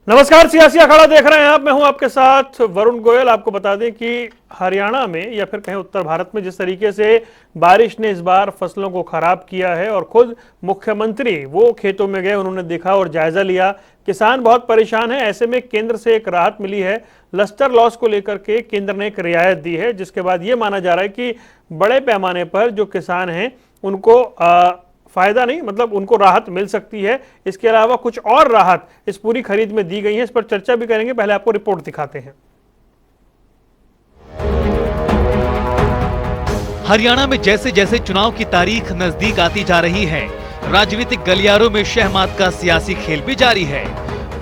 नमस्कार, सियासी अखाड़ा देख रहे हैं आप। मैं हूं आपके साथ वरुण गोयल। आपको बता दें कि हरियाणा में या फिर कहें उत्तर भारत में जिस तरीके से बारिश ने इस बार फसलों को खराब किया है और खुद मुख्यमंत्री वो खेतों में गए, उन्होंने देखा और जायजा लिया। किसान बहुत परेशान है। ऐसे में केंद्र से एक राहत मिली है। लस्टर लॉस को लेकर के केंद्र ने एक रियायत दी है, जिसके बाद ये माना जा रहा है कि बड़े पैमाने पर जो किसान हैं उनको फायदा नहीं, मतलब उनको राहत मिल सकती है। इसके अलावा कुछ और राहत इस पूरी खरीद में दी गई है। इस पर चर्चा भी करेंगे। पहले आपको रिपोर्ट दिखाते हैं। हरियाणा में जैसे जैसे चुनाव की तारीख नजदीक आती जा रही है, राजनीतिक गलियारों में शहमात का सियासी खेल भी जारी है।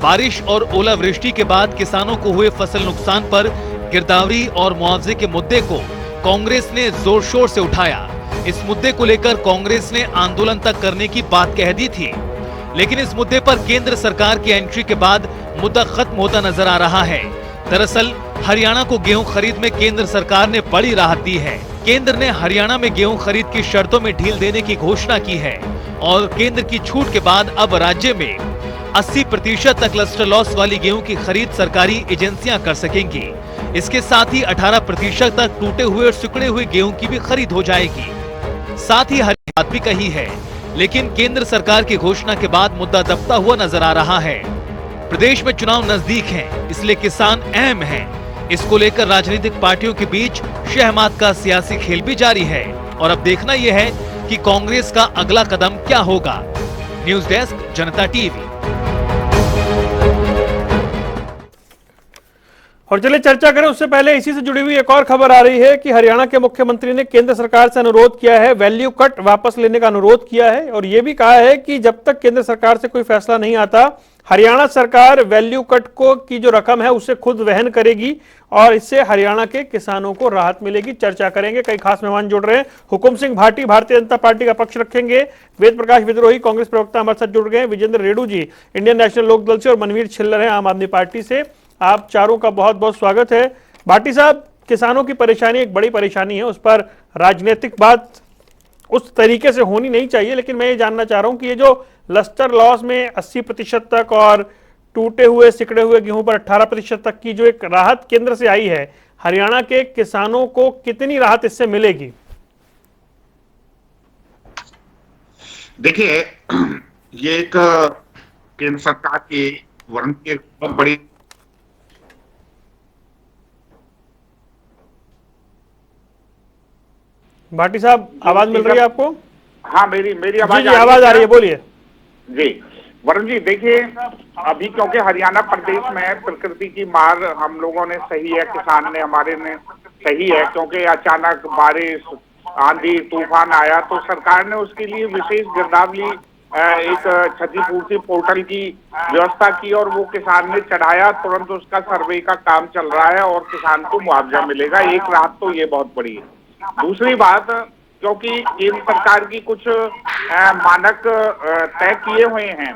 बारिश और ओलावृष्टि के बाद किसानों को हुए फसल नुकसान पर गिरदावरी और मुआवजे के मुद्दे को कांग्रेस ने जोर शोर से उठाया। इस मुद्दे को लेकर कांग्रेस ने आंदोलन तक करने की बात कह दी थी, लेकिन इस मुद्दे पर केंद्र सरकार की एंट्री के बाद मुद्दा खत्म होता नजर आ रहा है। दरअसल हरियाणा को गेहूं खरीद में केंद्र सरकार ने बड़ी राहत दी है। केंद्र ने हरियाणा में गेहूं खरीद की शर्तों में ढील देने की घोषणा की है और केंद्र की छूट के बाद अब राज्य में 80% तक लस्टर लॉस वाली गेहूं की खरीद सरकारी एजेंसियां कर सकेंगी। इसके साथ ही 18% तक टूटे हुए और सिकुड़े हुए गेहूं की भी खरीद हो जाएगी। साथ ही हर बात भी कही है, लेकिन केंद्र सरकार की घोषणा के बाद मुद्दा दबता हुआ नजर आ रहा है। प्रदेश में चुनाव नजदीक हैं, इसलिए किसान अहम हैं। इसको लेकर राजनीतिक पार्टियों के बीच शहमात का सियासी खेल भी जारी है और अब देखना यह है कि कांग्रेस का अगला कदम क्या होगा। न्यूज डेस्क, जनता टीवी। और चलिए चर्चा करें। उससे पहले इसी से जुड़ी हुई एक और खबर आ रही है कि हरियाणा के मुख्यमंत्री ने केंद्र सरकार से अनुरोध किया है, वैल्यू कट वापस लेने का अनुरोध किया है और यह भी कहा है कि जब तक केंद्र सरकार से कोई फैसला नहीं आता, हरियाणा सरकार वैल्यू कट को की जो रकम है उसे खुद वहन करेगी और इससे हरियाणा के किसानों को राहत मिलेगी। चर्चा करेंगे। कई खास मेहमान जुड़ रहे हैं। हुकुम सिंह भाटी भारतीय जनता पार्टी का पक्ष रखेंगे, वेद प्रकाश विद्रोही कांग्रेस प्रवक्ता हमारे साथ जुड़ गए, विजेंद्र रेड्डू जी इंडियन नेशनल लोक दल से और मनवीर छिल्लर है आम आदमी पार्टी से। आप चारों का बहुत बहुत स्वागत है। भाटी साहब, किसानों की परेशानी एक बड़ी परेशानी है, उस पर राजनीतिक बात उस तरीके से होनी नहीं चाहिए, लेकिन मैं ये जानना चाह रहा हूं कि ये जो लस्टर लॉस में 80% तक और टूटे हुए सिकड़े हुए गेहूं पर 18% तक की जो एक राहत केंद्र से आई है, हरियाणा के किसानों को कितनी राहत इससे मिलेगी? देखिए, ये एक केंद्र सरकार की वर्ण की एक बहुत बड़ी। भाटी साहब, आवाज मिल रही है आपको? हाँ, मेरी आवाज आवाज आ रही है, बोलिए। जी वरुण जी, देखिए, अभी क्योंकि हरियाणा प्रदेश में प्रकृति की मार हम लोगों ने सही है, किसान ने हमारे ने सही है, क्योंकि अचानक बारिश, आंधी, तूफान आया तो सरकार ने उसके लिए विशेष गिरदावरी एक क्षतिपूर्ति पोर्टल की व्यवस्था की और वो किसान ने चढ़ाया। तुरंत उसका सर्वे का काम चल रहा है और किसान को मुआवजा मिलेगा। एक राहत तो ये बहुत बड़ी है। दूसरी बात, क्योंकि केंद्र सरकार की कुछ मानक तय किए हुए हैं,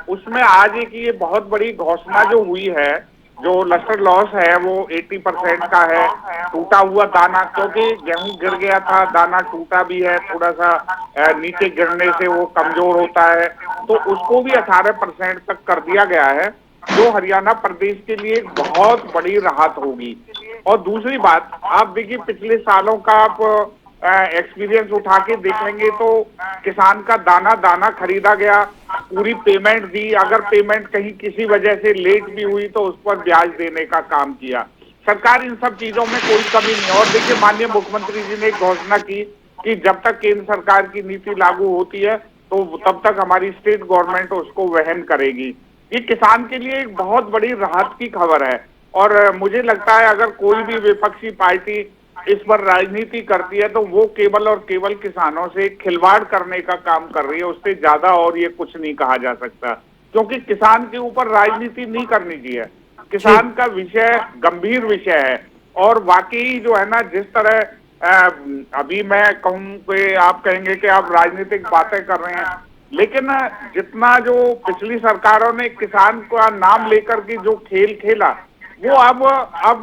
उसमें आज एक ये बहुत बड़ी घोषणा जो हुई है, जो लस्टर लॉस है वो 80% का है। टूटा हुआ दाना, क्योंकि गेहूं गिर गया था, दाना टूटा भी है, थोड़ा सा नीचे गिरने से वो कमजोर होता है, तो उसको भी 18% तक कर दिया गया है, जो हरियाणा प्रदेश के लिए एक बहुत बड़ी राहत होगी। और दूसरी बात, आप देखिए पिछले सालों का आप एक्सपीरियंस उठा के देख लेंगे तो किसान का दाना दाना खरीदा गया, पूरी पेमेंट दी। अगर पेमेंट कहीं किसी वजह से लेट भी हुई तो उस पर ब्याज देने का काम किया। सरकार इन सब चीजों में कोई कमी नहीं। और देखिए, माननीय मुख्यमंत्री जी ने एक घोषणा की कि जब तक केंद्र सरकार की नीति लागू होती है तो तब तक हमारी स्टेट गवर्नमेंट उसको वहन करेगी। ये किसान के लिए एक बहुत बड़ी राहत की खबर है और मुझे लगता है अगर कोई भी विपक्षी पार्टी इस पर राजनीति करती है तो वो केवल और केवल किसानों से खिलवाड़ करने का काम कर रही है, उससे ज्यादा और ये कुछ नहीं कहा जा सकता, क्योंकि किसान के ऊपर राजनीति नहीं करनी चाहिए। किसान का विषय गंभीर विषय है और वाकई जो है ना, जिस तरह अभी मैं कहूँ कि आप कहेंगे कि आप राजनीतिक बातें कर रहे हैं, लेकिन जितना जो पिछली सरकारों ने किसान का नाम लेकर के जो खेल खेला वो अब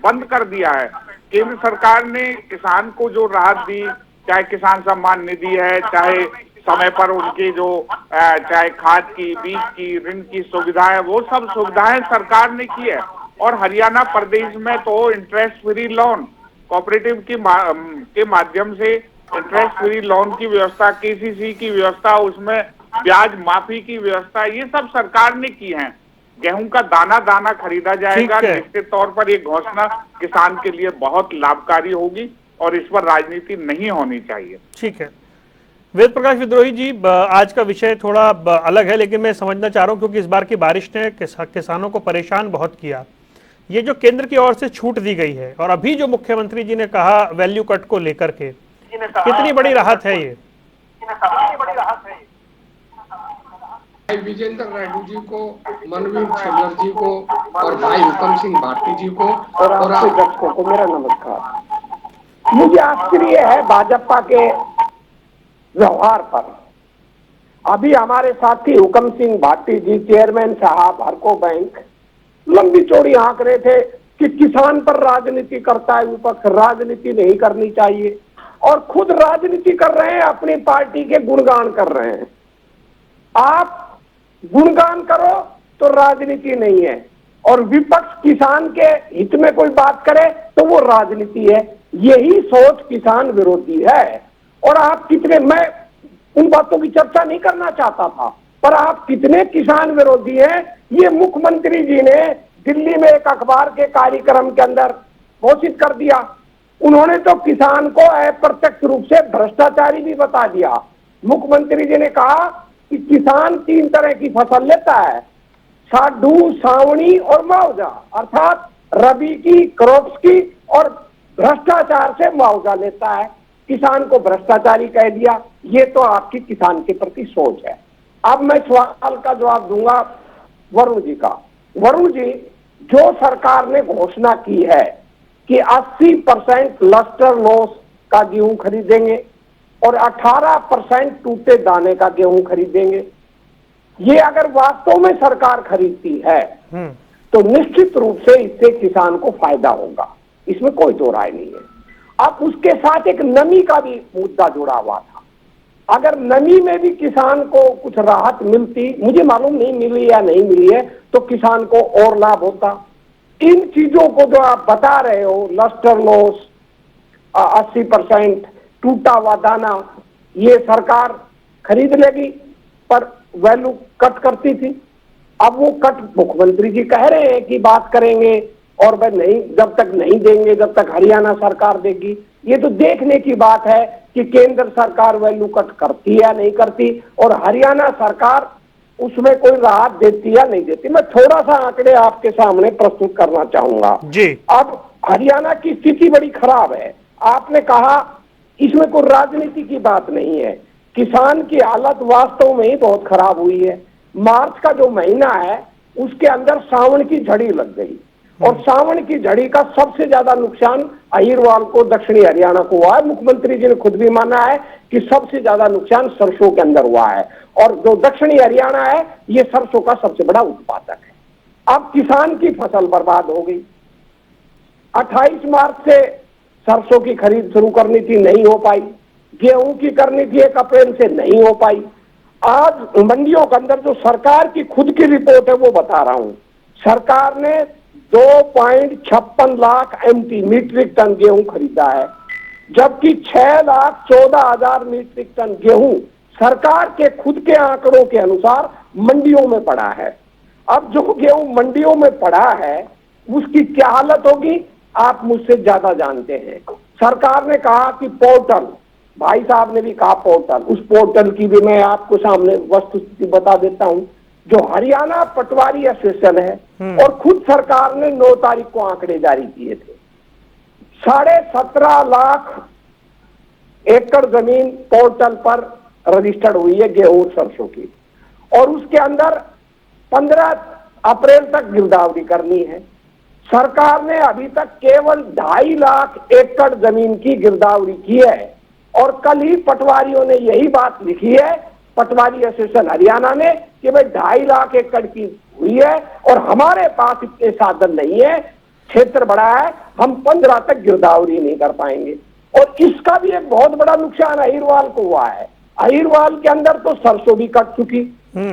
बंद कर दिया है। केंद्र सरकार ने किसान को जो राहत दी, चाहे किसान सम्मान निधि है, चाहे समय पर उनकी जो चाहे खाद की, बीज की, ऋण की सुविधाएं, वो सब सुविधाएं सरकार ने की है। और हरियाणा प्रदेश में तो इंटरेस्ट फ्री लोन कोऑपरेटिव के माध्यम से इंटरेस्ट फ्री लोन की व्यवस्था, केसीसी की व्यवस्था, उसमें ब्याज माफी की व्यवस्था, ये सब सरकार ने की है। गेहूं का दाना दाना खरीदा जाएगा। ठीक है। निश्चित तौर पर ये घोषणा किसान के लिए बहुत लाभकारी होगी और इस पर राजनीति नहीं होनी चाहिए। ठीक है। वेद प्रकाश विद्रोही जी, आज का विषय थोड़ा अलग है, लेकिन मैं समझना चाह रहा हूं क्योंकि इस बार की बारिश ने किसानों को परेशान बहुत किया। ये जो केंद्र की ओर से छूट दी गई है और अभी जो मुख्यमंत्री जी ने कहा वैल्यू कट को लेकर के, कितनी बड़ी राहत है ये? भाई विजेंद्र रेड्डी जी को, मनवीर छिल्लर जी को और भाई हुकम सिंह भाटी जी को और आपके दर्शकों को मेरा नमस्कार। मुझे आश्चर्य है भाजपा के व्यवहार पर। अभी हमारे साथी हुकम सिंह भाटी जी, चेयरमैन साहब हरको बैंक, लंबी चौड़ी आंक रहे थे कि किसान पर राजनीति करता है विपक्ष, राजनीति नहीं करनी चाहिए, और खुद राजनीति कर रहे हैं, अपनी पार्टी के गुणगान कर रहे हैं। आप गुणगान करो तो राजनीति नहीं है, और विपक्ष किसान के हित में कोई बात करे तो वो राजनीति है। यही सोच किसान विरोधी है। और आप कितने, मैं उन बातों की चर्चा नहीं करना चाहता था, पर आप कितने किसान विरोधी हैं ये मुख्यमंत्री जी ने दिल्ली में एक अखबार के कार्यक्रम के अंदर घोषित कर दिया। उन्होंने तो किसान को अप्रत्यक्ष रूप से भ्रष्टाचारी भी बता दिया। मुख्यमंत्री जी ने कहा कि किसान 3 तरह की फसल लेता है, साडू, सावणी और मुआवजा, अर्थात रबी की, क्रॉप्स की, और भ्रष्टाचार से मुआवजा लेता है। किसान को भ्रष्टाचारी कह दिया। ये तो आपकी किसान के प्रति सोच है। अब मैं सवाल का जवाब दूंगा वरुण जी का। वरुण जी, जो सरकार ने घोषणा की है कि 80% लस्टर लॉस का गेहूं खरीदेंगे और 18% टूटे दाने का गेहूं खरीदेंगे, ये अगर वास्तव में सरकार खरीदती है तो निश्चित रूप से इससे किसान को फायदा होगा, इसमें कोई दो राय नहीं है। अब उसके साथ एक नमी का भी मुद्दा जुड़ा हुआ था। अगर नमी में भी किसान को कुछ राहत मिलती, मुझे मालूम नहीं मिली या नहीं मिली है, तो किसान को और लाभ होता। इन चीजों को जो आप बता रहे हो, लस्टर लॉस, 80% टूटा हुआ दाना, ये सरकार खरीद लेगी, पर वैल्यू कट करती थी। अब वो कट मुख्यमंत्री जी कह रहे हैं कि बात करेंगे, और वह नहीं, जब तक नहीं देंगे जब तक हरियाणा सरकार देगी। ये तो देखने की बात है कि केंद्र सरकार वैल्यू कट करती है या नहीं करती, और हरियाणा सरकार उसमें कोई राहत देती या नहीं देती। मैं थोड़ा सा आंकड़े आपके सामने प्रस्तुत करना चाहूंगा जी। अब हरियाणा की स्थिति बड़ी खराब है। आपने कहा इसमें कोई राजनीति की बात नहीं है। किसान की हालत वास्तव में ही बहुत खराब हुई है। मार्च का जो महीना है उसके अंदर सावन की झड़ी लग गई, और सावन की झड़ी का सबसे ज्यादा नुकसान अहिरवाल को, दक्षिणी हरियाणा को हुआ है। मुख्यमंत्री जी ने खुद भी माना है कि सबसे ज्यादा नुकसान सरसों के अंदर हुआ है, और जो दक्षिणी हरियाणा है ये सरसों का सबसे बड़ा उत्पादक है। अब किसान की फसल बर्बाद हो गई। 28 मार्च से सरसों की खरीद शुरू करनी थी, नहीं हो पाई। गेहूं की करनी थी 1 अप्रैल से, नहीं हो पाई। आज मंडियों के अंदर जो सरकार की खुद की रिपोर्ट है वो बता रहा हूं, सरकार ने 2.56 लाख MT मीट्रिक टन गेहूं खरीदा है, जबकि 6,14,000 मीट्रिक टन गेहूं सरकार के खुद के आंकड़ों के अनुसार मंडियों में पड़ा है। अब जो गेहूं मंडियों में पड़ा है उसकी क्या हालत होगी आप मुझसे ज्यादा जानते हैं। सरकार ने कहा कि पोर्टल, भाई साहब ने भी कहा पोर्टल, उस पोर्टल की भी मैं आपको सामने वस्तुस्थिति बता देता हूं। जो हरियाणा पटवारी एसोसिएशन है और खुद सरकार ने 9 तारीख को आंकड़े जारी किए थे, 17.5 लाख एकड़ जमीन पोर्टल पर रजिस्टर्ड हुई है गेहूं सरसों की, और उसके अंदर 15 अप्रैल तक गिरदावरी करनी है। सरकार ने अभी तक केवल 2.5 लाख एकड़ जमीन की गिरदावरी की है, और कल ही पटवारियों ने यही बात लिखी है, पटवारी एसोसिएशन हरियाणा ने, कि भाई 2.5 लाख एकड़ की हुई है और हमारे पास इतने साधन नहीं है, क्षेत्र बड़ा है, हम 15 तक गिरदावरी नहीं कर पाएंगे। और इसका भी एक बहुत बड़ा नुकसान अहिरवाल को हुआ है। अहिरवाल के अंदर तो सरसों भी कट चुकी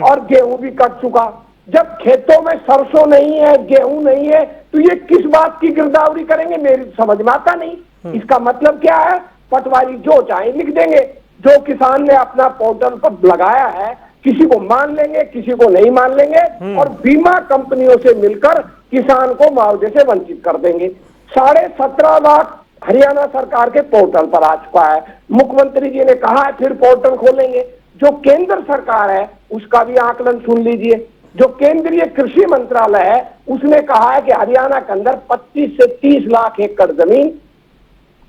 और गेहूं भी कट चुका। जब खेतों में सरसों नहीं है, गेहूं नहीं है, तो ये किस बात की गिरदावरी करेंगे, मेरी समझ में आता नहीं। इसका मतलब क्या है, पटवारी जो चाहे लिख देंगे, जो किसान ने अपना पोर्टल पर लगाया है, किसी को मान लेंगे, किसी को नहीं मान लेंगे, और बीमा कंपनियों से मिलकर किसान को मुआवजे से वंचित कर देंगे। 17.5 लाख हरियाणा सरकार के पोर्टल पर आ चुका है। मुख्यमंत्री जी ने कहा है फिर पोर्टल खोलेंगे। जो केंद्र सरकार है उसका भी आकलन सुन लीजिए। जो केंद्रीय कृषि मंत्रालय है उसने कहा है कि हरियाणा के अंदर 25 से 30 लाख एकड़ जमीन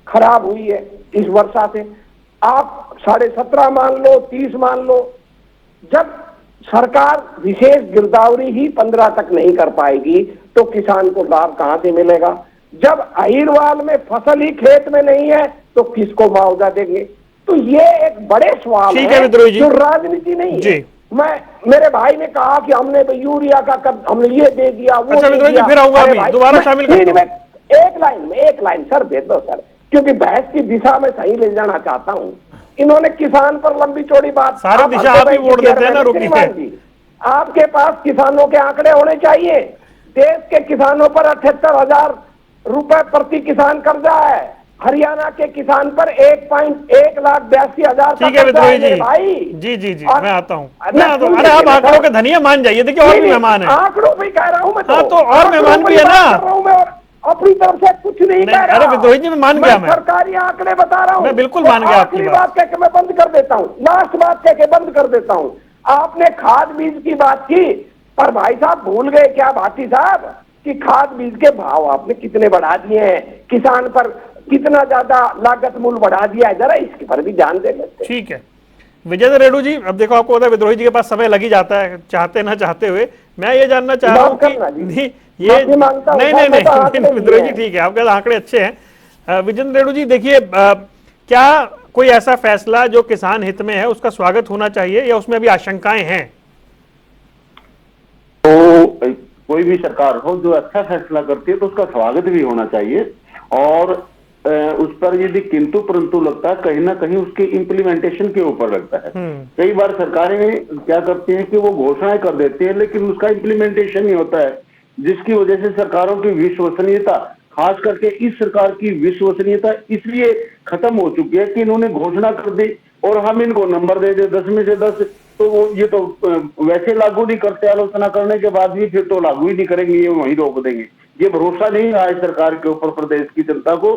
खराब हुई है इस वर्षा से। आप 17.5 मान लो, 30 मान लो, जब सरकार विशेष गिरदावरी ही 15 तक नहीं कर पाएगी तो किसान को लाभ कहां से मिलेगा। जब अहिरवाल में फसल ही खेत में नहीं है तो किसको मुआवजा देंगे। तो ये एक बड़े सवाल है जो राजनीति नहीं है। मेरे भाई ने कहा कि हमने यूरिया का हमने ये दे दिया, वो अच्छा, दे दिया। फिर आऊंगा अभी, दोबारा शामिल करता हूं। एक लाइन सर दे दो सर, क्योंकि बहस की दिशा में सही ले जाना चाहता हूं। इन्होंने किसान पर लंबी चौड़ी बात, सारी दिशा आप ही वोट देते हैं ना, रुकिए। आपके पास किसानों के आंकड़े होने चाहिए। देश के किसानों पर 78,000 रुपए प्रति किसान कर्जा है। हरियाणा के किसान पर 1,82,000। ठीक है विद्रोही जी, भाई जी जी जी, मैं आता हूँ। अरे आप आंकड़ों के धनिया मान जाइए, देखिए और भी मेहमान है। आंकड़ों भी कह रहा हूँ मैं, हाँ तो और मेहमान भी है ना, अपनी तरफ से कुछ नहीं कह रहा। अरे विद्रोही जी मैं मान गया, मैं सरकारी आंकड़े बता रहा हूँ। मैं बिल्कुल मान गया आपकी बात। बात कह के मैं बंद कर देता हूँ, लास्ट बात कह के बंद कर देता हूँ। आपने खाद बीज की बात की, पर भाई साहब भूल गए क्या भाटी साहब कि खाद बीज के भाव आपने कितने बढ़ा दिए हैं, किसान पर कितना ज्यादा लागत मूल्य बढ़ा दिया है, जरा इसके पर भी ध्यान दे लेते। ठीक है विजय रेड्डी जी, अब देखो आपको पता है विद्रोही जी के पास समय लग ही जाता है, चाहते ना चाहते हुए। मैं ये जानना चाह रहा हूँ कि ये नहीं विद्रोही जी ठीक है, आपके आंकड़े अच्छे हैं। विजय रेड्डी जी देखिए, क्या कोई ऐसा फैसला जो किसान हित में है उसका स्वागत होना चाहिए या उसमें अभी आशंकाएं हैं? तो कोई भी सरकार हो जो अच्छा फैसला करती है तो उसका स्वागत भी होना चाहिए, और उस पर यदि किंतु परंतु लगता है कहीं ना कहीं उसके इम्प्लीमेंटेशन के ऊपर लगता है। कई बार सरकारें क्या करती हैं कि वो घोषणाएं कर देती है लेकिन उसका इम्प्लीमेंटेशन नहीं होता है, जिसकी वजह से सरकारों की विश्वसनीयता, खास करके इस सरकार की विश्वसनीयता इसलिए खत्म हो चुकी है कि इन्होंने घोषणा कर दी और हम इनको नंबर दे दे 10 में से 10, तो वो ये तो वैसे लागू नहीं करते, आलोचना करने के बाद भी फिर तो लागू ही नहीं करेंगे, ये वहीं रोक देंगे। ये भरोसा नहीं है सरकार के ऊपर प्रदेश की जनता को।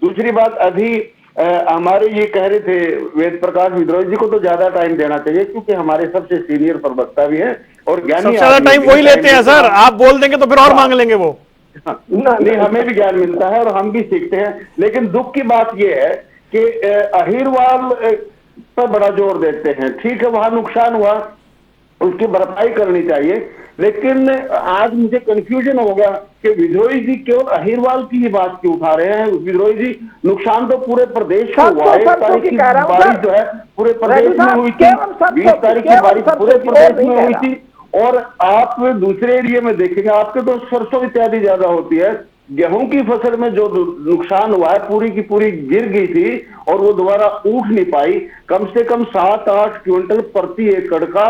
दूसरी बात, अभी हमारे ये कह रहे थे वेद प्रकाश विद्रोही जी को तो ज्यादा टाइम देना चाहिए क्योंकि हमारे सबसे सीनियर प्रवक्ता भी है और ज्ञानी। सबसे ज्यादा टाइम वही लेते हैं सर, आप बोल देंगे तो फिर और मांग लेंगे वो। नहीं, हमें भी ज्ञान मिलता है और हम भी सीखते हैं। लेकिन दुख की बात यह है कि अहिरवाल पर बड़ा जोर देते हैं। ठीक है, वहां नुकसान हुआ, उसकी भरपाई करनी चाहिए, लेकिन आज मुझे कंफ्यूजन हो गया कि विद्रोही जी केवल अहिरवाल की ही बात क्यों उठा रहे हैं। विद्रोही जी, नुकसान तो पूरे प्रदेश को हुआ है। 1 तारीख की बारिश जो है पूरे प्रदेश में हुई थी, 20 तारीख की बारिश पूरे प्रदेश में हुई थी, और आप दूसरे एरिया में देखेंगे आपके तो सरसों इत्यादि ज्यादा होती है। गेहूं की फसल में जो नुकसान हुआ है पूरी की पूरी गिर गई थी और वो दोबारा उठ नहीं पाई। कम से कम 7-8 क्विंटल प्रति एकड़ का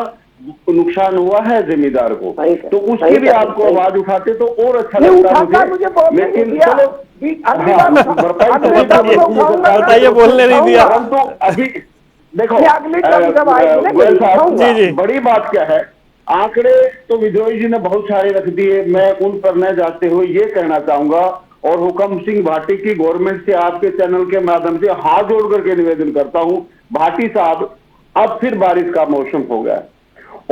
नुकसान हुआ है जमींदार को, तो उसकी भी आपको आवाज उठाते तो और अच्छा लगता मुझे। लेकिन चलो बताइए, बोलने नहीं दिया। परंतु अभी देखो बड़ी बात क्या है, आंकड़े तो विद्रोही जी ने बहुत सारे रख दिए, मैं उन पर न जाते हुए ये कहना चाहूंगा और हुकम सिंह भाटी की गवर्नमेंट से आपके चैनल के माध्यम से हाथ जोड़ करके निवेदन करता हूं, भाटी साहब अब फिर बारिश का मौसम हो गया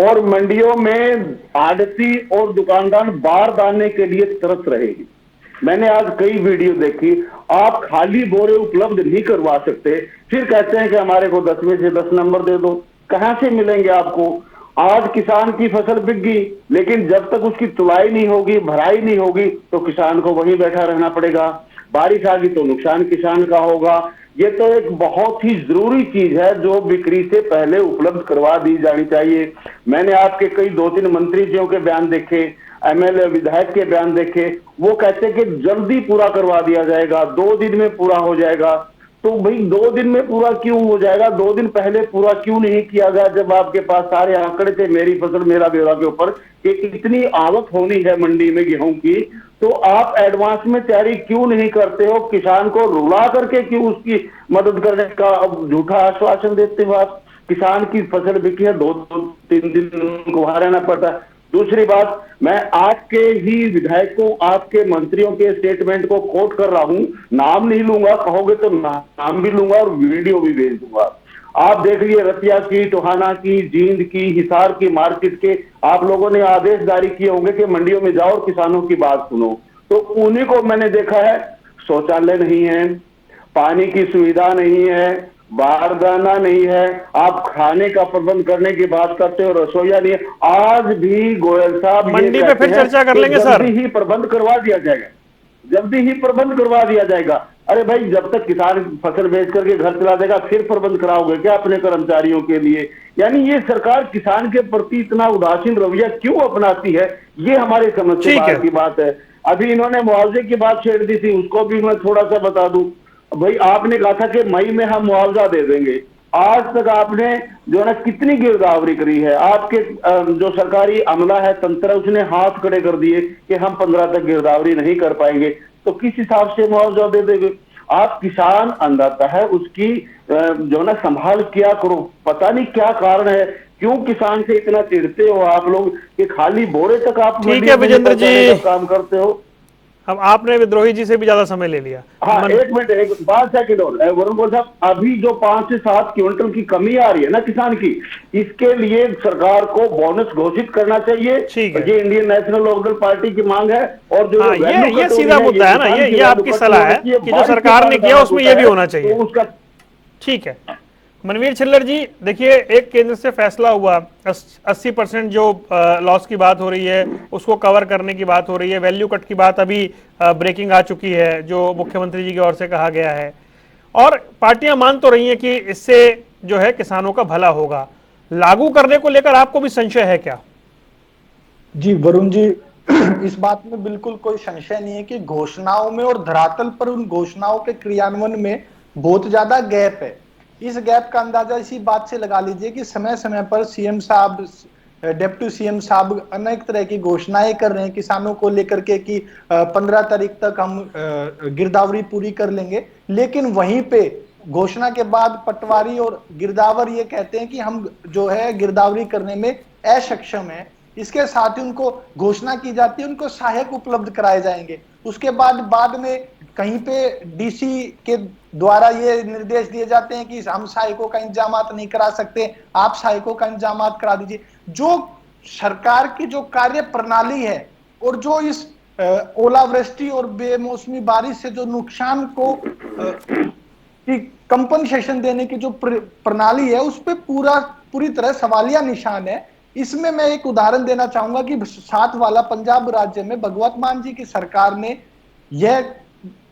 और मंडियों में आड़ती और दुकानदार बारदाने के लिए तरस रहेगी। मैंने आज कई वीडियो देखी, आप खाली बोरे उपलब्ध नहीं करवा सकते, फिर कहते हैं कि हमारे को 10 में से 10 नंबर दे दो। कहां से मिलेंगे आपको? आज किसान की फसल बिक गई, लेकिन जब तक उसकी तुलाई नहीं होगी, भराई नहीं होगी, तो किसान को वहीं बैठा रहना पड़ेगा। बारिश आ गई तो नुकसान किसान का होगा। ये तो एक बहुत ही जरूरी चीज है जो बिक्री से पहले उपलब्ध करवा दी जानी चाहिए। मैंने आपके कई 2-3 मंत्रियों के बयान देखे, एमएलए विधायक के बयान देखे, वो कहते हैं कि जल्दी पूरा करवा दिया जाएगा, 2 दिन में पूरा हो जाएगा। तो भाई 2 दिन में पूरा क्यों हो जाएगा? 2 दिन पहले पूरा क्यों नहीं किया गया, जब आपके पास सारे आंकड़े थे मेरी फसल मेरा ब्यौरा के ऊपर कि इतनी आवक होनी है मंडी में गेहूं की, तो आप एडवांस में तैयारी क्यों नहीं करते हो? किसान को रुला करके क्यों उसकी मदद करने का अब झूठा आश्वासन देते हो आप? किसान की फसल बिकी है, 2-3 दिन उनको वहां रहना पड़ता है। दूसरी बात, मैं आपके ही विधायकों, आपके मंत्रियों के स्टेटमेंट को कोट कर रहा हूं, नाम नहीं लूंगा, कहोगे तो नाम भी लूंगा और वीडियो भी भेज दूंगा। आप देख लीजिए, रतिया की, टोहाना की, जींद की, हिसार की मार्केट के आप लोगों ने आदेश जारी किए होंगे कि मंडियों में जाओ और किसानों की बात सुनो, तो उन्हीं को मैंने देखा है शौचालय नहीं है, पानी की सुविधा नहीं है, बारदाना नहीं है, आप खाने का प्रबंध करने की बात करते हो, रसोईया नहीं है। आज भी गोयल साहब मंडी पे फिर चर्चा कर लेंगे सर, जल्दी ही प्रबंध करवा दिया जाएगा, जल्दी ही प्रबंध करवा दिया जाएगा। अरे भाई, जब तक किसान फसल बेच करके घर चला देगा फिर प्रबंध कराओगे क्या अपने कर्मचारियों के लिए? यानी ये सरकार किसान के प्रति इतना उदासीन रवैया क्यों अपनाती है, ये हमारे समझ से बाहर की बात है। अभी इन्होंने मुआवजे की बात छेड़ दी थी, उसको भी मैं थोड़ा सा बता दूं। भाई, आपने कहा था कि मई में हम मुआवजा दे देंगे, आज तक आपने जो है ना कितनी गिरदावरी करी है? आपके जो सरकारी अमला है, तंत्र, उसने हाथ खड़े कर दिए कि हम 15 तक गिरदावरी नहीं कर पाएंगे, तो किस हिसाब से मुआवजा दे देंगे? आप किसान अन्नदाता है, उसकी जो ना संभाल किया करो। पता नहीं क्या कारण है, क्यों किसान से इतना चिढ़ते हो आप लोग कि खाली बोरे तक आप ठीक है विजेंद्र जी, काम करते हो। अब आपने विद्रोही जी से भी ज्यादा समय ले लिया। हाँ, एक मिनट, एक 5 सेकंड और वरुण गोयल साहब, अभी जो 5 से 7 क्विंटल की कमी आ रही है ना किसान की, इसके लिए सरकार को बोनस घोषित करना चाहिए। ये इंडियन नेशनल लोकदल पार्टी की मांग है। और जो ये सीधा मुद्दा है ना, ये आपकी सलाह है कि जो सरकार ने किया उसमें ये भी होना चाहिए। उसका ठीक है मनवीर छिल्लर जी, देखिए एक केंद्र से फैसला हुआ, 80% जो लॉस की बात हो रही है उसको कवर करने की बात हो रही है, वैल्यू कट की बात अभी ब्रेकिंग आ चुकी है जो मुख्यमंत्री जी की ओर से कहा गया है, और पार्टियां मान तो रही हैं कि इससे जो है किसानों का भला होगा। लागू करने को लेकर आपको भी संशय है क्या? जी वरुण जी, इस बात में बिल्कुल कोई संशय नहीं है कि घोषणाओं में और धरातल पर उन घोषणाओं के क्रियान्वयन में बहुत ज्यादा गैप है। इस गैप का अंदाजा इसी बात से लगा लीजिए कि समय समय पर सीएम साहब, डिप्टी सीएम साहब अनेक तरह की घोषणाएं कर रहे हैं किसानों को लेकर के कि 15 तारीख तक हम गिरदावरी पूरी कर लेंगे, लेकिन वहीं पे घोषणा के बाद पटवारी और गिरदावर ये कहते हैं कि हम जो है गिरदावरी करने में अक्षम है। इसके साथ ही उनको घोषणा की जाती है उनको सहायक उपलब्ध कराए जाएंगे, उसके बाद में कहीं पे डीसी के द्वारा ये निर्देश दिए जाते हैं कि हम सहायकों का इंतजाम नहीं करा सकते, आप सहायकों का इंतजाम करा दीजिए। जो सरकार की जो कार्य प्रणाली है और जो इस ओलावृष्टि और बेमौसमी बारिश से जो नुकसान को कंपनसेशन देने की जो प्रणाली है उस पर पूरी तरह सवालिया निशान है। इसमें मैं एक उदाहरण देना चाहूंगा कि साथ वाला पंजाब राज्य में भगवंत मान जी की सरकार ने यह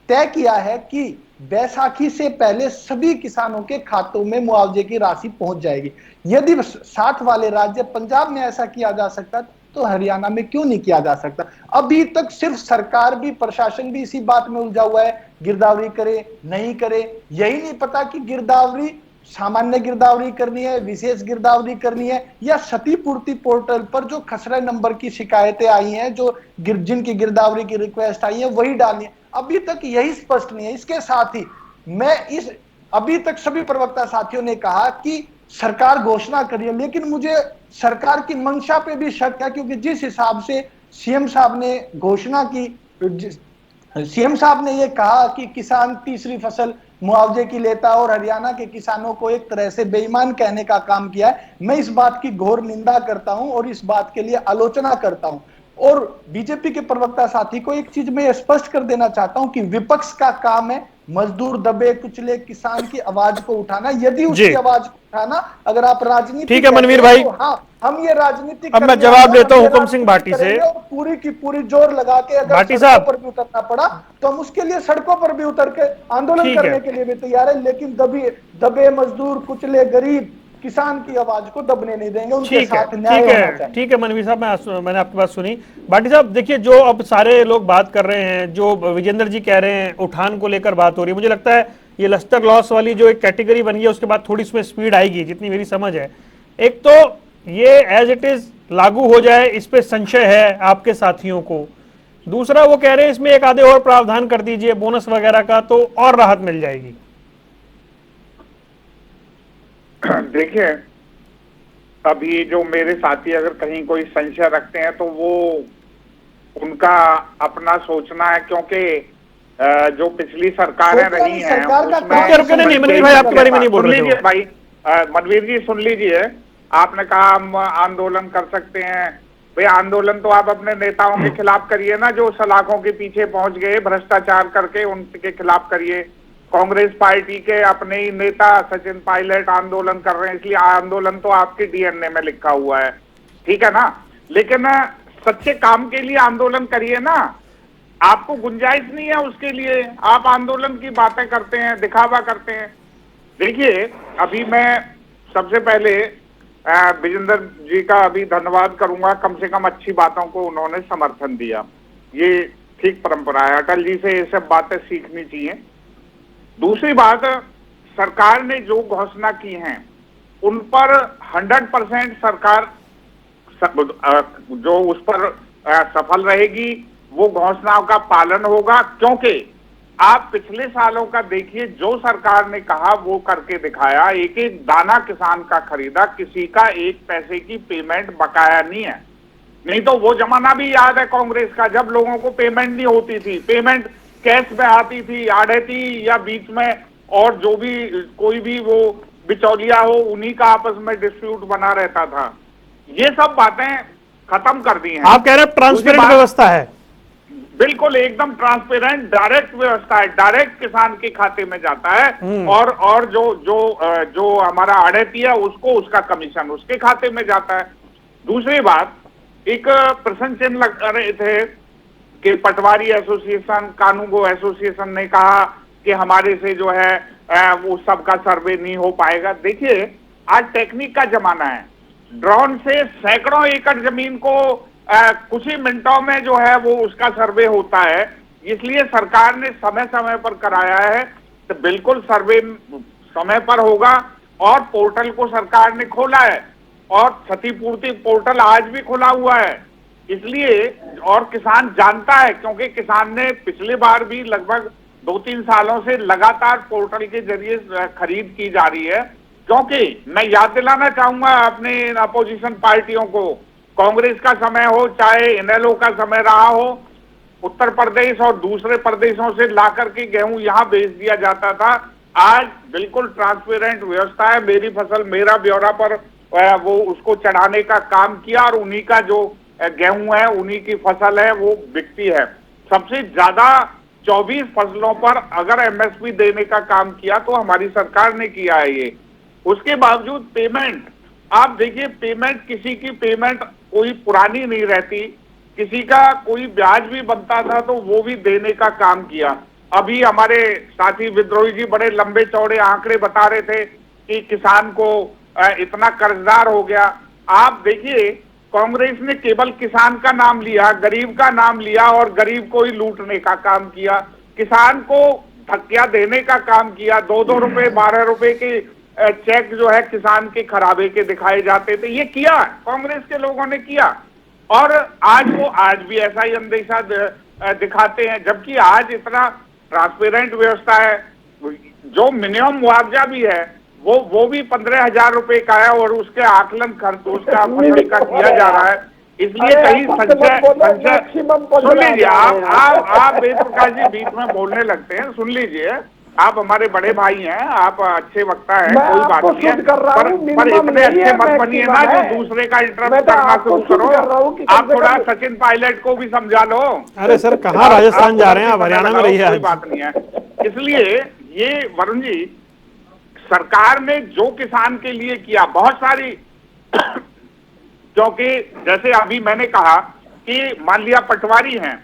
तय किया है कि बैसाखी से पहले सभी किसानों के खातों में मुआवजे की राशि पहुंच जाएगी। यदि साथ वाले राज्य पंजाब में ऐसा किया जा सकता तो हरियाणा में क्यों नहीं किया जा सकता? अभी तक सिर्फ सरकार भी, प्रशासन भी इसी बात में उलझा हुआ है, गिरदावरी करे नहीं करे यही नहीं पता कि गिरदावरी सामान्य गिरदावरी करनी है, विशेष गिरदावरी करनी है, या क्षतिपूर्ति पोर्टल पर जो खसरे नंबर की शिकायतें आई हैं, जो जिनकी गिरदावरी की रिक्वेस्ट आई है वही डालनी है। अभी तक यही स्पष्ट नहीं है। इसके साथ ही अभी तक सभी प्रवक्ता साथियों ने कहा कि सरकार घोषणा करिए, लेकिन मुझे सरकार की मंशा पे भी शक है, क्योंकि जिस हिसाब से सीएम साहब ने घोषणा की, सीएम साहब ने यह कहा कि किसान तीसरी फसल मुआवजे की लेता और हरियाणा के किसानों को एक तरह से बेईमान कहने का काम किया है। मैं इस बात की घोर निंदा करता हूं और इस बात के लिए आलोचना करता हूं। और बीजेपी के प्रवक्ता साथी को एक चीज मैं स्पष्ट कर देना चाहता हूं कि विपक्ष का काम है मजदूर दबे कुचले किसान की आवाज को उठाना। यदि उसकी आवाज को उठाना अगर आप राजनीति, ठीक है मनवीर भाई, तो हाँ, हम ये राजनीति, अब मैं जवाब लेता हूं हुकुम सिंह भाटी से। पूरी की पूरी जोर लगा के अगर भाटी साहब पर भी उतरना पड़ा तो हम उसके लिए सड़कों पर भी उतर के आंदोलन करने के लिए भी तैयार है, लेकिन दबे मजदूर कुचले गरीब किसान की आवाज को दबने नहीं देंगे, उनके साथ न्याय होना चाहिए। ठीक है मनवीर साहब, मैंने आपकी बात सुनी। भाटी साहब देखिए, जो अब सारे लोग बात कर रहे हैं, जो विजेंद्र जी कह रहे हैं, उठान को लेकर बात हो रही है, मुझे लगता है ये लस्टर लॉस वाली जो एक कैटेगरी बनी है उसके बाद थोड़ी इसमें स्पीड आएगी, जितनी मेरी समझ है। एक तो ये एज इट इज लागू हो जाए, इस पे संशय है आपके साथियों को। दूसरा, वो कह रहे हैं इसमें एक आधे और प्रावधान कर दीजिए बोनस वगैरह का, तो और राहत मिल जाएगी। देखिए, अभी जो मेरे साथी अगर कहीं कोई संशय रखते हैं तो वो उनका अपना सोचना है, क्योंकि जो पिछली सरकारें रही हैं नहीं, मनवीर भाई आपके बारे में नहीं बोल रहे थे भाई। मनवीर जी सुन लीजिए, आपने कहा हम आंदोलन कर सकते हैं। भाई आंदोलन तो आप अपने नेताओं के खिलाफ करिए ना, जो सलाखों के पीछे पहुंच गए भ्रष्टाचार करके, उनके खिलाफ करिए। कांग्रेस पार्टी के अपने ही नेता सचिन पायलट आंदोलन कर रहे हैं, इसलिए आंदोलन तो आपके डीएनए में लिखा हुआ है, ठीक है ना। लेकिन सच्चे काम के लिए आंदोलन करिए ना, आपको गुंजाइश नहीं है उसके लिए, आप आंदोलन की बातें करते हैं, दिखावा करते हैं। देखिए, अभी मैं सबसे पहले विजेंद्र जी का अभी धन्यवाद करूंगा, कम से कम अच्छी बातों को उन्होंने समर्थन दिया, ये ठीक परंपरा है, अटल जी से ये सब बातें सीखनी चाहिए। दूसरी बात, सरकार ने जो घोषणा की हैं उन पर 100% सरकार जो उस पर सफल रहेगी, वो घोषणाओं का पालन होगा। क्योंकि आप पिछले सालों का देखिए, जो सरकार ने कहा वो करके दिखाया। एक एक दाना किसान का खरीदा, किसी का एक पैसे की पेमेंट बकाया नहीं है। नहीं तो वो जमाना भी याद है कांग्रेस का, जब लोगों को पेमेंट नहीं होती थी, पेमेंट कैश में आती थी, आड़े थी या बीच में, और जो भी कोई भी वो बिचौलिया हो उन्हीं का आपस में डिस्प्यूट बना रहता था। ये सब बातें खत्म कर दी हैं। आप कह रहे हैं ट्रांसपेरेंट व्यवस्था है? बिल्कुल एकदम ट्रांसपेरेंट डायरेक्ट व्यवस्था है, डायरेक्ट किसान के खाते में जाता है, और जो हमारा आड़ती है उसको उसका कमीशन उसके खाते में जाता है। दूसरी बात, एक प्रश्न चिन्ह लग रहे थे कि पटवारी एसोसिएशन, कानूगो एसोसिएशन ने कहा कि हमारे से जो है वो सबका सर्वे नहीं हो पाएगा। देखिए, आज टेक्निक का जमाना है, ड्रोन से सैकड़ों एकड़ जमीन को कुछ ही मिनटों में जो है वो उसका सर्वे होता है, इसलिए सरकार ने समय समय पर कराया है, तो बिल्कुल सर्वे समय पर होगा। और पोर्टल को सरकार ने खोला है, और क्षतिपूर्ति पोर्टल आज भी खुला हुआ है, इसलिए, और किसान जानता है, क्योंकि किसान ने पिछली बार भी लगभग 2-3 सालों से लगातार पोर्टल के जरिए खरीद की जा रही है। क्योंकि मैं याद दिलाना चाहूंगा अपने अपोजिशन पार्टियों को, कांग्रेस का समय हो चाहे इनेलो का समय रहा हो, उत्तर प्रदेश और दूसरे प्रदेशों से लाकर के गेहूं यहां बेच दिया जाता था। आज बिल्कुल ट्रांसपेरेंट व्यवस्था है, मेरी फसल मेरा ब्यौरा पर वो उसको चढ़ाने का काम किया, और उन्हीं का जो गेहूं है, उन्हीं की फसल है, वो बिकती है। सबसे ज्यादा 24 फसलों पर अगर एमएसपी देने का काम किया तो हमारी सरकार ने किया है ये। उसके बावजूद पेमेंट, आप देखिए, पेमेंट, किसी की पेमेंट कोई पुरानी नहीं रहती, किसी का कोई ब्याज भी बनता था तो वो भी देने का काम किया। अभी हमारे साथी विद्रोही जी बड़े लंबे चौड़े आंकड़े बता रहे थे कि किसान को इतना कर्जदार हो गया। आप देखिए, कांग्रेस ने केवल किसान का नाम लिया, गरीब का नाम लिया, और गरीब को ही लूटने का काम किया, किसान को धक्का देने का काम किया। 2-2 रुपए 12 रुपए के चेक जो है किसान के खराबे के दिखाए जाते थे, ये किया कांग्रेस के लोगों ने किया, और आज भी ऐसा ही अंदेशा दिखाते हैं। जबकि आज इतना ट्रांसपेरेंट व्यवस्था है, जो मिनिमम मुआवजा भी है वो भी 15,000 रुपए का है, और उसके आकलन खर्च उसका फसल का किया जा रहा है। इसलिए कहीं संशय सुन लीजिए, आप वेदप्रकाश जी बीच में बोलने लगते हैं, सुन लीजिए, आप हमारे बड़े भाई हैं, आप अच्छे वक्ता हैं, कोई बात नहीं है, पर इतने अच्छे मत बनिए ना जो दूसरे का इंटरप्ट करना शुरू करो। आप थोड़ा सचिन पायलट को भी समझा लो। अरे सर, कहाँ राजस्थान जा रहे हैं आप? हरियाणा में रहिए। कोई बात नहीं है। इसलिए ये वरुण जी, सरकार ने जो किसान के लिए किया बहुत सारी क्योंकि जैसे अभी मैंने कहा कि मान लिया पटवारी हैं,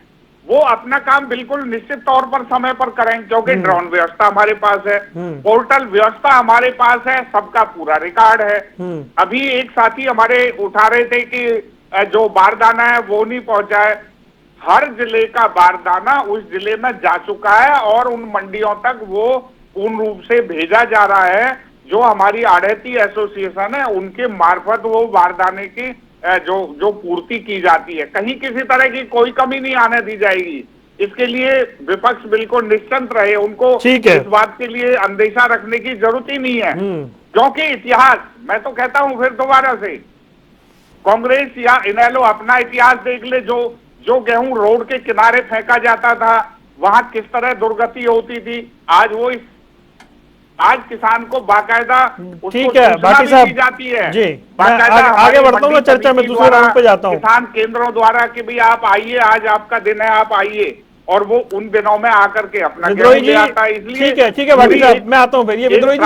वो अपना काम बिल्कुल निश्चित तौर पर समय पर करें, क्योंकि ड्रोन व्यवस्था हमारे पास है, पोर्टल व्यवस्था हमारे पास है, सबका पूरा रिकॉर्ड है। अभी एक साथी हमारे उठा रहे थे कि जो बारदाना है वो नहीं पहुंचा है। हर जिले का बारदाना उस जिले में जा चुका है, और उन मंडियों तक वो पूर्ण रूप से भेजा जा रहा है। जो हमारी आढ़ती एसोसिएशन है उनके मार्फत वो बारदाने की जो पूर्ति की जाती है, कहीं किसी तरह की कोई कमी नहीं आने दी जाएगी। इसके लिए विपक्ष बिल्कुल निश्चिंत रहे, उनको इस बात के लिए अंदेशा रखने की जरूरत ही नहीं है, क्योंकि इतिहास, मैं तो कहता हूं फिर दोबारा से, कांग्रेस या इनेलो अपना इतिहास देख ले। जो गेहूं रोड के किनारे फेंका जाता था, वहां किस तरह दुर्गति होती थी। आज किसान को बाकायदा ठीक है भाटी साहब जाती है जी, आगे बढ़ता हूँ चर्चा में, दूसरे राउंड पे जाता हूँ। किसान केंद्रों द्वारा कि भाई आप आइए, आज आपका दिन है, आप आइए, और वो उन दिनों में आकर के अपना विद्रोही जी, ठीक है भाटी साहब, मैं आता हूँ फिर। ये विद्रोही जी,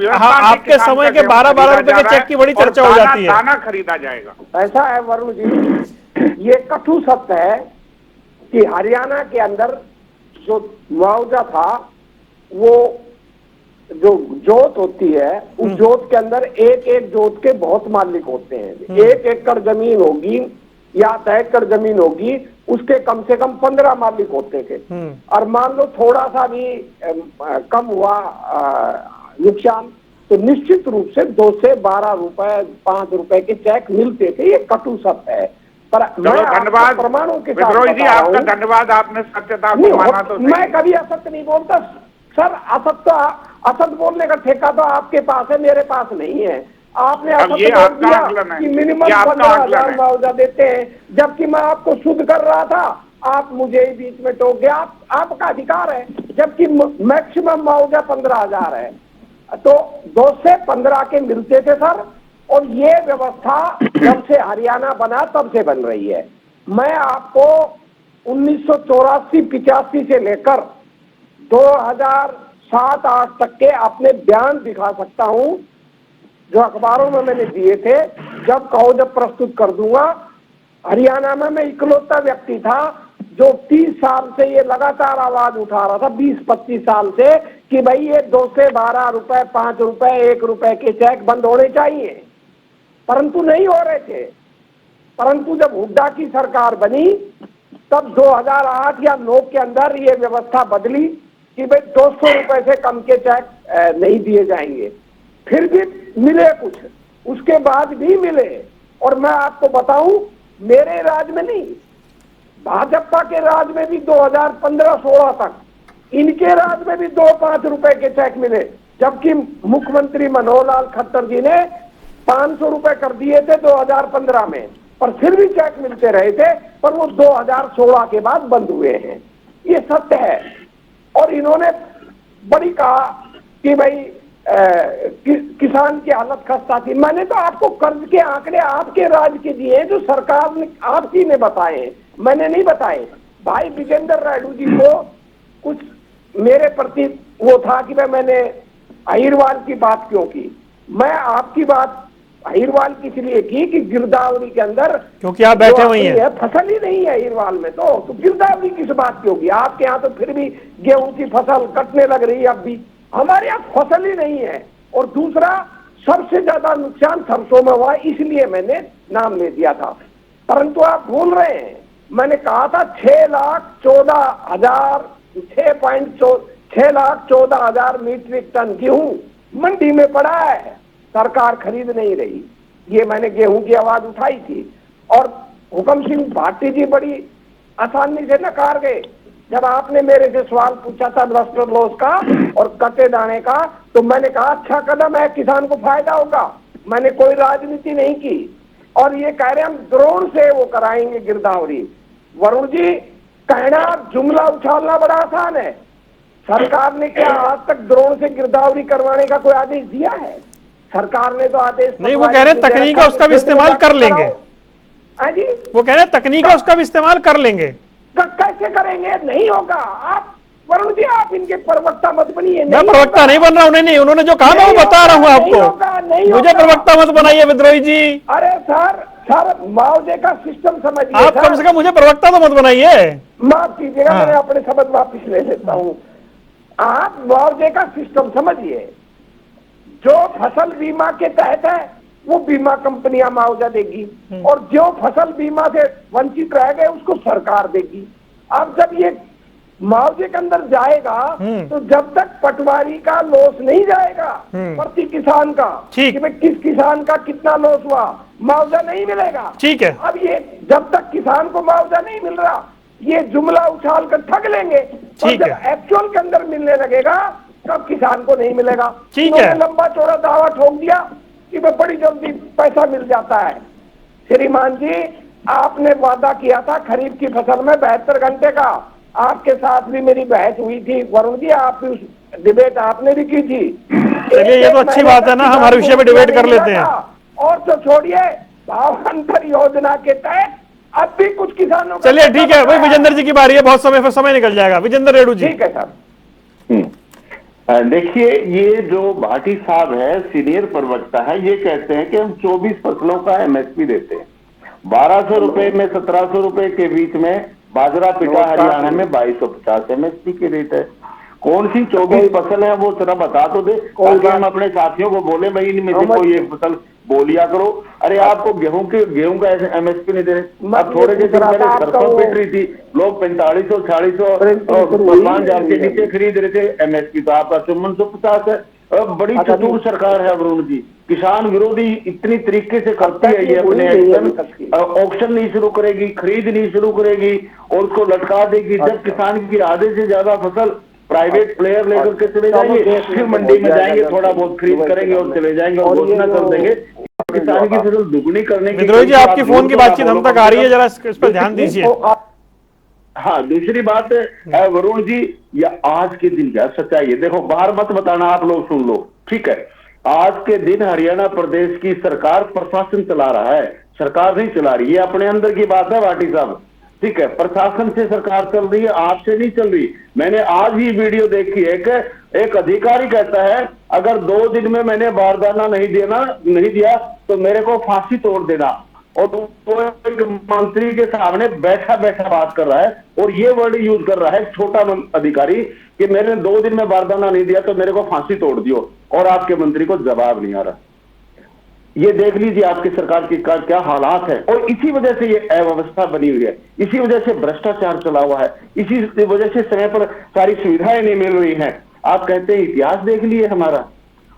आपके समय के 12-12 रुपए के चेक की बड़ी चर्चा हो जाती है, दाना खरीदा जाएगा। ऐसा है वरुण जी, ये कटु सत्य है कि हरियाणा के अंदर जो मुआवजा था, वो जो जोत होती है, उस जोत के अंदर एक एक जोत के बहुत मालिक होते हैं। 1 एकड़ जमीन होगी या 1 एकड़ जमीन होगी, उसके कम से कम 15 मालिक होते थे। और मान लो थोड़ा सा भी कम हुआ नुकसान, तो निश्चित रूप से 2 से 12 रुपए 5 रुपए के चेक मिलते थे। ये कटु सत्य है, पर धन्यवाद प्रमाणों के विद्रोही जी, आपका धन्यवाद, आपने सत्यता को माना। तो मैं कभी असत्य नहीं बोलता सर, असत बोलने का ठेका तो आपके पास है, मेरे पास नहीं है। आपने असत बोल दिया कि मिनिमम 15,000 मुआवजा देते हैं, जबकि मैं आपको शुद्ध कर रहा था, आप मुझे बीच में टोक गया। आपका अधिकार है, जबकि मैक्सिमम मुआवजा 15,000 है, तो 2 से 15 के मिलते थे सर। और ये व्यवस्था जब से हरियाणा बना तब से बन रही है। मैं आपको 1984-85 से लेकर 2007-8 तक के अपने बयान दिखा सकता हूं, जो अखबारों में मैंने दिए थे। जब कहो जब प्रस्तुत कर दूंगा। हरियाणा में मैं इकलौता व्यक्ति था जो 30 साल से ये लगातार आवाज उठा रहा था, 20-25 साल से, कि भाई ये 2 से 12 रुपए, 5 रुपए, 1 रुपए के चेक बंद होने चाहिए, परंतु नहीं हो रहे थे। परंतु जब हुड्डा की सरकार बनी तब 2008 या 9 के अंदर ये व्यवस्था बदली कि भाई 200 रुपए से कम के चेक नहीं दिए जाएंगे। फिर भी मिले कुछ, उसके बाद भी मिले। और मैं आपको बताऊं, मेरे राज में नहीं, भाजपा के राज में भी 2015-16 तक इनके राज में भी 2-5 रुपए के चेक मिले, जबकि मुख्यमंत्री मनोहर लाल खट्टर जी ने 500 रुपए कर दिए थे 2015 में, पर फिर भी चेक मिलते रहे थे, पर वो 2016 के बाद बंद हुए हैं। ये सत्य है। और इन्होंने बड़ी कहा कि भाई किसान की हालत खस्ता थी। मैंने तो आपको कर्ज के आंकड़े आपके राज के दिए, जो सरकार ने आपकी ने बताए, मैंने नहीं बताए। भाई विजेंद्र रायडू जी को कुछ मेरे प्रति वो था कि भाई मैंने अहिरवाल की बात क्यों की। मैं आपकी बात अहिरवाल की इसलिए की कि गिरदावरी के अंदर, क्योंकि आप बैठे हुए हैं, फसल ही नहीं है अहिरवाल में, तो गिरदावरी किस बात की होगी। आपके यहाँ तो फिर भी गेहूं की फसल कटने लग रही है, अब भी हमारे यहाँ फसल ही नहीं है। और दूसरा, सबसे ज्यादा नुकसान सरसों में हुआ, इसलिए मैंने नाम ले दिया था। परंतु आप भूल रहे हैं, मैंने कहा था 6,14,000 मीट्रिक टन गेहूं मंडी में पड़ा है, सरकार खरीद नहीं रही। ये मैंने गेहूं की आवाज उठाई थी। और हुकम सिंह भाटी जी बड़ी आसानी से नकार गए। जब आपने मेरे से सवाल पूछा था लस्टर लॉस का और कटे दाने का, तो मैंने कहा अच्छा कदम है, किसान को फायदा होगा। मैंने कोई राजनीति नहीं की। और ये कह रहे हम ड्रोन से वो कराएंगे गिरदावरी। वरुण जी, कहना जुमला उछालना बड़ा आसान है। सरकार ने क्या आज तक ड्रोन से गिरदावरी करवाने का कोई आदेश दिया है? सरकार ने तो आदेश नहीं, वो कह रहे हैं तकनीक का उसका भी इस्तेमाल कर लेंगे। जी, वो कह रहे हैं तकनीक का उसका भी इस्तेमाल कर लेंगे। कैसे करेंगे? नहीं होगा। आप वरुण जी, आप इनके प्रवक्ता मत बनिए। मैं प्रवक्ता नहीं बन रहा हूं, नहीं, उन्होंने जो कहा मैं वो बता रहा हूं आपको। मुझे प्रवक्ता मत बनाइए विद्रोही जी। अरे सर मुआवजे का सिस्टम समझिए। आप कम से कम मुझे प्रवक्ता तो मत बनाइए। माफ कीजिएगा, मैं अपने शब्द वापिस ले लेता हूँ। आप मुआवजे का सिस्टम समझिए। जो फसल बीमा के तहत है वो बीमा कंपनियां मुआवजा देगी, और जो फसल बीमा से वंचित रह गए उसको सरकार देगी। अब जब ये मुआवजे के अंदर जाएगा तो जब तक पटवारी का लॉस नहीं जाएगा प्रति किसान का, ठीक। कि भाई किस किसान का कितना लॉस हुआ, मुआवजा नहीं मिलेगा। ठीक है। अब ये जब तक किसान को मुआवजा नहीं मिल रहा, ये जुमला उछाल कर ठग लेंगे, और ठीक जब है। एक्चुअल के अंदर मिलने लगेगा तब किसान को नहीं मिलेगा। ठीक है। इन्होंने लंबा चौड़ा दावा ठोक दिया कि भाई बड़ी जल्दी पैसा मिल जाता है। श्रीमान जी, आपने वादा किया था खरीफ की फसल में 72 घंटे का, आपके साथ भी मेरी बहस हुई थी वरुण जी, आप भी डिबेट आपने भी की थी। चलिए, ये तो अच्छी बात है ना, हम हर विषय पे डिबेट कर लेते हैं। और तो छोड़िए, भावांतर योजना के तहत अब भी कुछ किसानों का, चलिए ठीक है, वही विजेंद्र जी की बारी है, बहुत समय निकल जाएगा। विजेंद्र रेड्डी जी। ठीक है सर। देखिए, ये जो भाटी साहब है, सीनियर प्रवक्ता है, ये कहते हैं कि हम 24 फसलों का एमएसपी देते हैं। 1200 रुपए में 1700 रुपए के बीच में बाजरा पिटा हरियाणा में 2250 एमएसपी के रेट है। कौन सी 24 फसल है वो जरा बता तो दे, ताकि हम अपने साथियों को बोले भाई इनमें से कोई एक फसल बोलिया करो। अरे आपको गेहूं का एमएसपी नहीं दे रहे। अब थोड़े दिन पहले सरसों पिट रही थी, लोग 4500 4600 के नीचे खरीद रहे थे, एमएसपी तो आपका 5450 है। बड़ी चतुर सरकार है वरुण जी, किसान विरोधी इतनी तरीके से करती है ये अपने एक्शन। ऑक्शन नहीं शुरू करेगी, खरीद नहीं शुरू करेगी और उसको लटका देगी। जब किसान की आधे से ज्यादा फसल प्राइवेट प्लेयर लेकर के चले जाएंगे, फिर मंडी में जाएंगे, थोड़ा बहुत खरीद करेंगे और चले जाएंगे और घोषणा कर देंगे किसान की फसल दुगनी करने की। विद्रोही जी, आपकी फोन की बातचीत हम तक आ रही है, जरा इस पर ध्यान दीजिए। हाँ, दूसरी बात है वरुण जी, या आज के दिन क्या सच्चाई है, देखो बाहर मत बताना, आप लोग सुन लो, ठीक है। आज के दिन हरियाणा प्रदेश की सरकार प्रशासन चला रहा है, सरकार नहीं चला रही है, अपने अंदर की बात है भाटी साहब, ठीक है। प्रशासन से सरकार चल रही है, आपसे नहीं चल रही। मैंने आज ही वीडियो देखी है कि एक अधिकारी कहता है अगर 2 दिन में मैंने बारदाना नहीं दिया तो मेरे को फांसी तोड़ देना, और वो एक मंत्री के सामने बैठा बात कर रहा है और ये वर्ड यूज कर रहा है छोटा अधिकारी कि मैंने 2 दिन में बारदाना नहीं दिया तो मेरे को फांसी तोड़ दियो, और आपके मंत्री को जवाब नहीं आ रहा। ये देख लीजिए आपकी सरकार की क्या हालात है, और इसी वजह से ये अव्यवस्था बनी हुई है, इसी वजह से भ्रष्टाचार चला हुआ है, इसी वजह से समय पर सारी सुविधाएं नहीं मिल रही हैं। आप कहते हैं इतिहास देख लिए हमारा,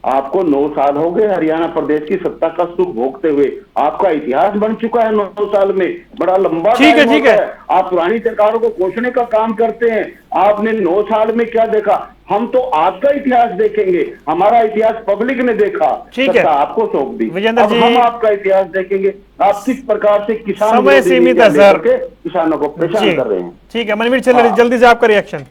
आपको 9 साल हो गए हरियाणा प्रदेश की सत्ता का सुख भोगते हुए, आपका इतिहास बन चुका है 9 साल में, बड़ा लंबा ठीक है। आप पुरानी सरकारों को कोसने का काम करते हैं। आपने 9 साल में क्या देखा, हम तो आपका इतिहास देखेंगे, हमारा इतिहास पब्लिक ने देखा, ठीक है, आपको सौंप दी, विजेंद्र जी हम आपका इतिहास देखेंगे, आप किस प्रकार से किसान समय सीमित है सर, किसानों को परेशान कर रहे हैं। ठीक है, मनवीर चलिए जल्दी से आपका रिएक्शन।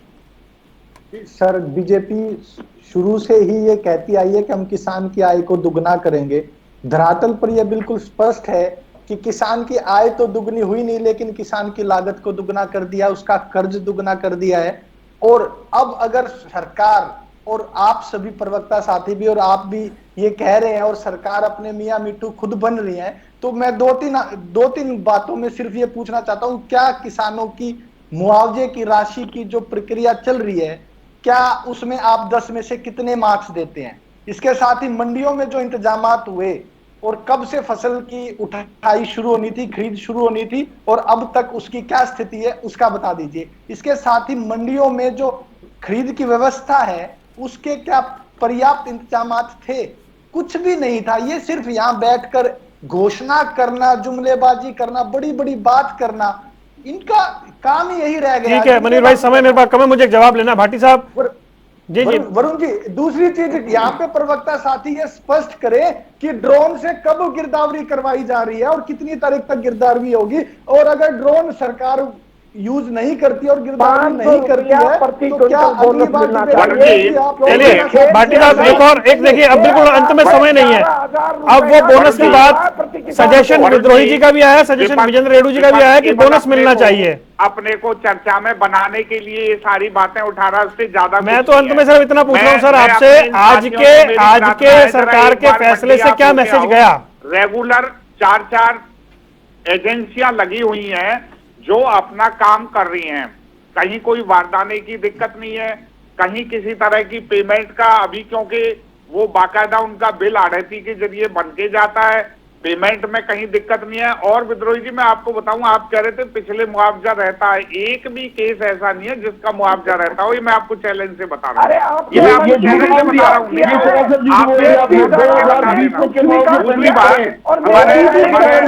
सर, बीजेपी शुरू से ही ये कहती आई है कि हम किसान की आय को दुगना करेंगे। धरातल पर यह बिल्कुल स्पष्ट है कि किसान की आय तो दुगनी हुई नहीं, लेकिन किसान की लागत को दुगना कर दिया, उसका कर्ज दुगना कर दिया है। और अब अगर सरकार और आप सभी प्रवक्ता साथी भी और आप भी ये कह रहे हैं और सरकार अपने मियां मिट्टू खुद बन रही है, तो मैं दो तीन बातों में सिर्फ ये पूछना चाहता हूं, क्या किसानों की मुआवजे की राशि की जो प्रक्रिया चल रही है, क्या उसमें आप 10 में से कितने मार्क्स देते हैं? इसके साथ ही मंडियों में जो इंतजामात हुए और कब से फसल की उठाई शुरू होनी थी, खरीद शुरू होनी थी, और अब तक उसकी क्या स्थिति है, उसका बता दीजिए। इसके साथ ही मंडियों में जो खरीद की व्यवस्था है उसके क्या पर्याप्त इंतजामात थे? कुछ भी नहीं था। ये सिर्फ यहाँ बैठकर घोषणा करना, जुमलेबाजी करना, बड़ी बड़ी बात करना, इनका काम ही यही रह गया। ठीक है मनवीर भाई, समय मेरे पास कम है, मुझे एक जवाब लेना। भाटी साहब जी वरुण जी, दूसरी चीज यहाँ पे प्रवक्ता साथी ये स्पष्ट करे कि ड्रोन से कब गिरदावरी करवाई जा रही है और कितनी तारीख तक गिरदावरी होगी, और अगर ड्रोन सरकार यूज नहीं करती और गिरदावरी नहीं करती है तो क्या अगली बार चलिए भाटी साहब एक देखिए, अब बिल्कुल अंत में समय नहीं है। अब वो बोनस की बात, सजेशन विद्रोही जी का भी आया, सजेशन विजेंद्र रेड्डी जी का भी आया कि बोनस मिलना चाहिए। अपने को चर्चा में बनाने के लिए ये सारी बातें उठा रहा, उससे ज्यादा मैं तो अंत में सर इतना पूछ रहा हूँ सर आपसे, आज के सरकार के फैसले से क्या मैसेज गया? रेगुलर 4 एजेंसियां लगी हुई हैं जो अपना काम कर रही हैं, कहीं कोई वारदाने की दिक्कत नहीं है, कहीं किसी तरह की पेमेंट का, अभी क्योंकि वो बाकायदा उनका बिल आढ़ती के जरिए बन के जाता है, पेमेंट में कहीं दिक्कत नहीं है। और विद्रोही जी मैं आपको बताऊं, आप कह रहे थे पिछले मुआवजा रहता है, एक भी केस ऐसा नहीं है जिसका मुआवजा रहता हो, ये मैं आपको चैलेंज से बता रहा हूँ। ये मैं आपको चैलेंज से बता रहा हूँ। दूसरी बात, हमारे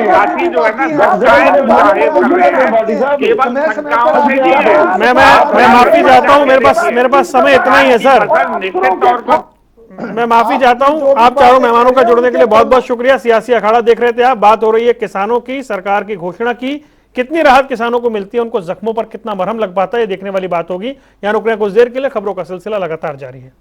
साथी जो है ना केवल शंकाओं से नहीं है। मैं माफी चाहता हूं, मेरे पास समय इतना ही है सर। निश्चित तौर पर मैं माफी चाहता हूं। आप चारों मेहमानों का जुड़ने के लिए बहुत बहुत शुक्रिया। सियासी अखाड़ा देख रहे थे आप। बात हो रही है किसानों की, सरकार की घोषणा की, कितनी राहत किसानों को मिलती है, उनको जख्मों पर कितना मरहम लग पाता है, ये देखने वाली बात होगी। यहां रुक रहे हैं कुछ देर के लिए, खबरों का सिलसिला लगातार जारी है।